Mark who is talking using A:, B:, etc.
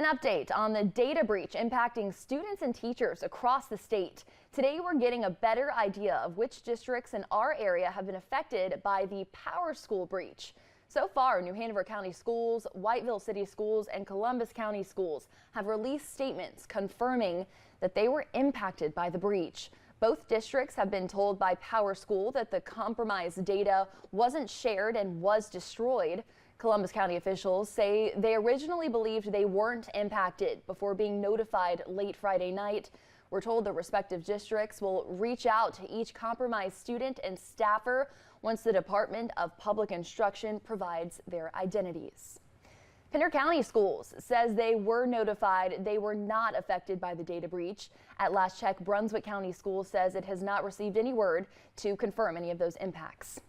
A: An update on the data breach impacting students and teachers across the state. Today, we're getting a better idea of which districts in our area have been affected by the PowerSchool breach. So far, New Hanover County Schools, Whiteville City Schools, and Columbus County Schools have released statements confirming that they were impacted by the breach. Both districts have been told by PowerSchool that the compromised data wasn't shared and was destroyed. Columbus County officials say they originally believed they weren't impacted before being notified late Friday night. We're told the respective districts will reach out to each compromised student and staffer once the Department of Public Instruction provides their identities. Pender County Schools says they were notified they were not affected by the data breach. At last check, Brunswick County Schools says it has not received any word to confirm any of those impacts.